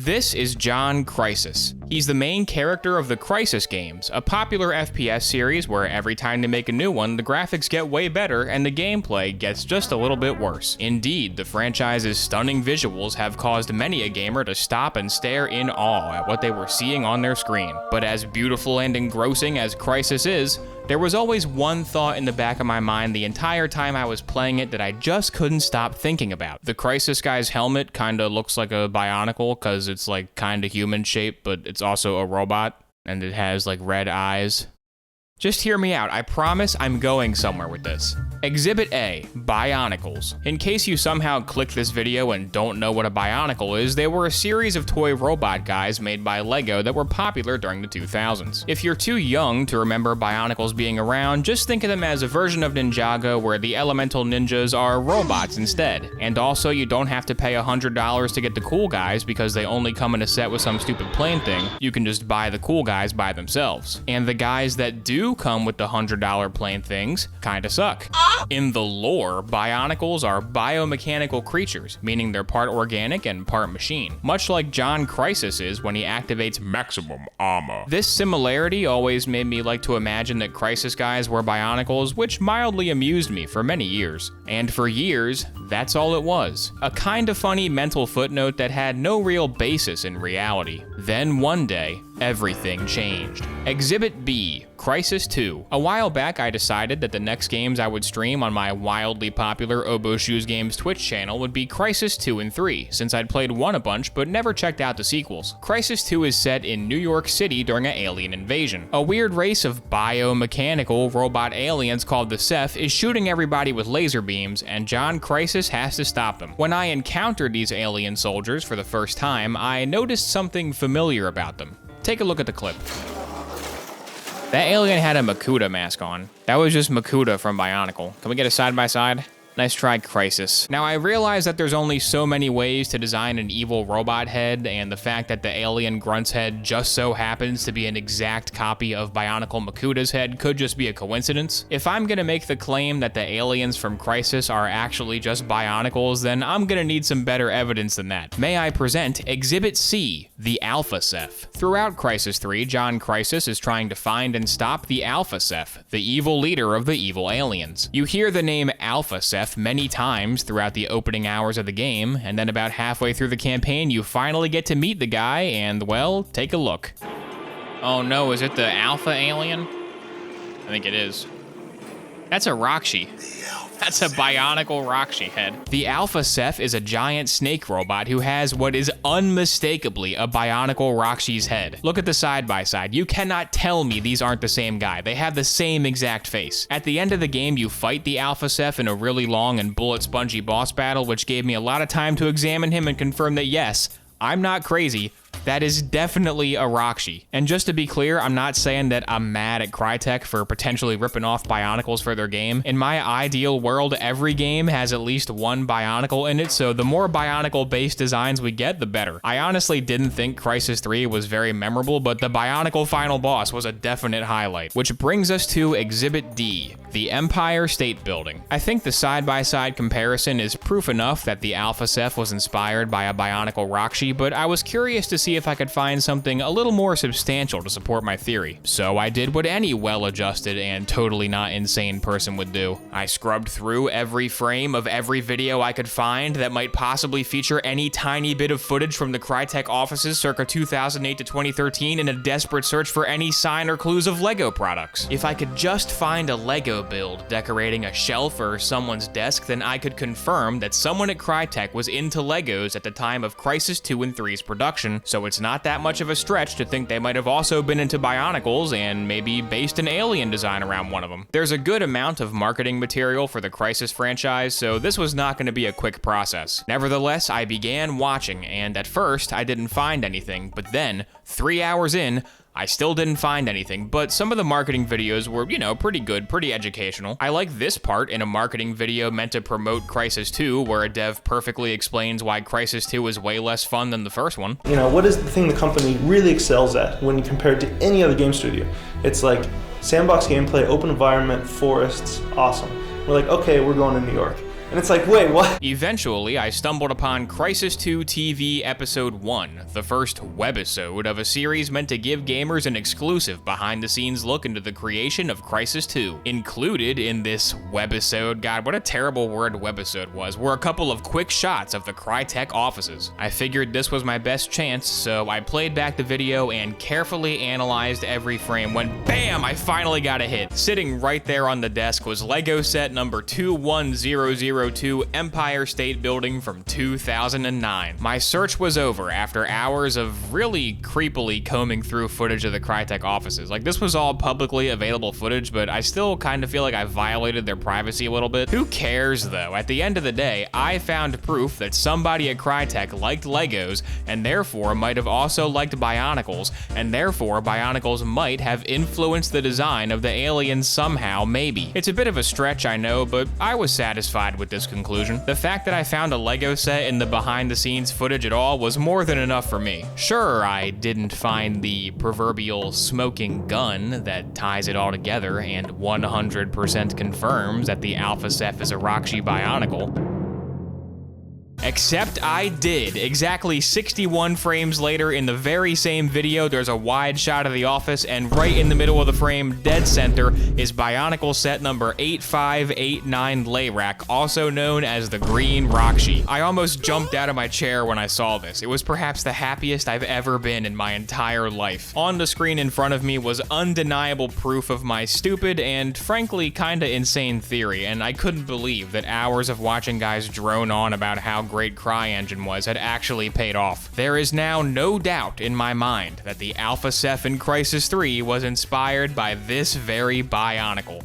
This is John Crysis. He's the main character of the Crysis games, a popular FPS series where every time they make a new one, the graphics get way better and the gameplay gets just a little bit worse. Indeed, the franchise's stunning visuals have caused many a gamer to stop and stare in awe at what they were seeing on their screen. But as beautiful and engrossing as Crysis is, there was always one thought in the back of my mind the entire time I was playing it that I just couldn't stop thinking about. The Crysis guy's helmet kinda looks like a Bionicle because it's like kinda human shaped, but it's also a robot, and it has like red eyes. Just hear me out, I promise I'm going somewhere with this. Exhibit A, Bionicles. In case you somehow clicked this video and don't know what a Bionicle is, they were a series of toy robot guys made by Lego that were popular during the 2000s. If you're too young to remember Bionicles being around, just think of them as a version of Ninjago where the elemental ninjas are robots instead. And also, you don't have to pay $100 to get the cool guys because they only come in a set with some stupid plane thing. You can just buy the cool guys by themselves. And the guys that do come with the $100 plane things kinda suck. In the lore, Bionicles are biomechanical creatures, meaning they're part organic and part machine, much like John Crysis is when he activates maximum armor. This similarity always made me like to imagine that Crysis guys were Bionicles, which mildly amused me for many years. And for years, that's all it was. A kinda funny mental footnote that had no real basis in reality. Then one day, everything changed. Exhibit B, Crysis 2. A while back, I decided that the next games I would stream on my wildly popular Oboe Shoes Games Twitch channel would be Crysis 2 and 3, since I'd played one a bunch but never checked out the sequels. Crysis 2 is set in New York City during an alien invasion. A weird race of biomechanical robot aliens called the Ceph is shooting everybody with laser beams, and John Crysis has to stop them. When I encountered these alien soldiers for the first time, I noticed something familiar about them. Take a look at the clip. That alien had a Makuta mask on. That was just Makuta from Bionicle. Can we get a side by side? Nice try, Crysis. Now, I realize that there's only so many ways to design an evil robot head, and the fact that the alien grunt's head just so happens to be an exact copy of Bionicle Makuta's head could just be a coincidence. If I'm gonna make the claim that the aliens from Crysis are actually just Bionicles, then I'm gonna need some better evidence than that. May I present Exhibit C, the Alpha Ceph. Throughout Crysis 3, John Crysis is trying to find and stop the Alpha Ceph, the evil leader of the evil aliens. You hear the name Alpha Ceph many times throughout the opening hours of the game, and then about halfway through the campaign, you finally get to meet the guy, and well, take a look. Oh no, is it the Alpha alien? I think it is. That's a Roxy. That's a Bionicle Roxy head. The Alpha Ceph is a giant snake robot who has what is unmistakably a Bionicle Roxy's head. Look at the side-by-side. You cannot tell me these aren't the same guy. They have the same exact face. At the end of the game, you fight the Alpha Ceph in a really long and bullet-spongy boss battle, which gave me a lot of time to examine him and confirm that yes, I'm not crazy. That is definitely a Roxy. And just to be clear, I'm not saying that I'm mad at Crytek for potentially ripping off Bionicles for their game. In my ideal world, every game has at least one Bionicle in it, so the more Bionicle-based designs we get, the better. I honestly didn't think Crysis 3 was very memorable, but the Bionicle final boss was a definite highlight. Which brings us to Exhibit D, the Empire State Building. I think the side-by-side comparison is proof enough that the Alpha Ceph was inspired by a Bionicle Roxy, but I was curious to see if I could find something a little more substantial to support my theory. So I did what any well-adjusted and totally not insane person would do. I scrubbed through every frame of every video I could find that might possibly feature any tiny bit of footage from the Crytek offices circa 2008 to 2013 in a desperate search for any sign or clues of Lego products. If I could just find a Lego build decorating a shelf or someone's desk, then I could confirm that someone at Crytek was into Legos at the time of Crysis 2 and 3's production, so it's not that much of a stretch to think they might have also been into Bionicles and maybe based an alien design around one of them. There's a good amount of marketing material for the Crysis franchise, so this was not going to be a quick process. Nevertheless, I began watching, and at first, I didn't find anything, but then, 3 hours in, I still didn't find anything, but some of the marketing videos were, you know, pretty good, pretty educational. I like this part in a marketing video meant to promote Crysis 2, where a dev perfectly explains why Crysis 2 is way less fun than the first one. You know, what is the thing the company really excels at when compared to any other game studio? It's like sandbox gameplay, open environment, forests, awesome. We're like, okay, we're going to New York. And it's like, wait, what? Eventually, I stumbled upon Crysis 2 TV Episode 1, the first webisode of a series meant to give gamers an exclusive behind-the-scenes look into the creation of Crysis 2. Included in this webisode, God, what a terrible word webisode was, were a couple of quick shots of the Crytek offices. I figured this was my best chance, so I played back the video and carefully analyzed every frame when, bam, I finally got a hit. Sitting right there on the desk was Lego set number 21002 Empire State Building from 2009. My search was over after hours of really creepily combing through footage of the Crytek offices. Like, this was all publicly available footage, but I still kind of feel like I violated their privacy a little bit. Who cares though? At the end of the day, I found proof that somebody at Crytek liked Legos and therefore might have also liked Bionicles, and therefore Bionicles might have influenced the design of the aliens somehow, maybe. It's a bit of a stretch, I know, but I was satisfied with this conclusion. The fact that I found a Lego set in the behind-the-scenes footage at all was more than enough for me. Sure, I didn't find the proverbial smoking gun that ties it all together and 100% confirms that the Alpha Ceph is a Roxy Bionicle. Except I did. Exactly 61 frames later in the very same video, there's a wide shot of the office, and right in the middle of the frame, dead center, is Bionicle set number 8589 Layrak, also known as the Green Roxy. I almost jumped out of my chair when I saw this. It was perhaps the happiest I've ever been in my entire life. On the screen in front of me was undeniable proof of my stupid and frankly kinda insane theory, and I couldn't believe that hours of watching guys drone on about how great CryEngine was had actually paid off. There is now no doubt in my mind that the Alpha Ceph in Crysis 3 was inspired by this very Bionicle.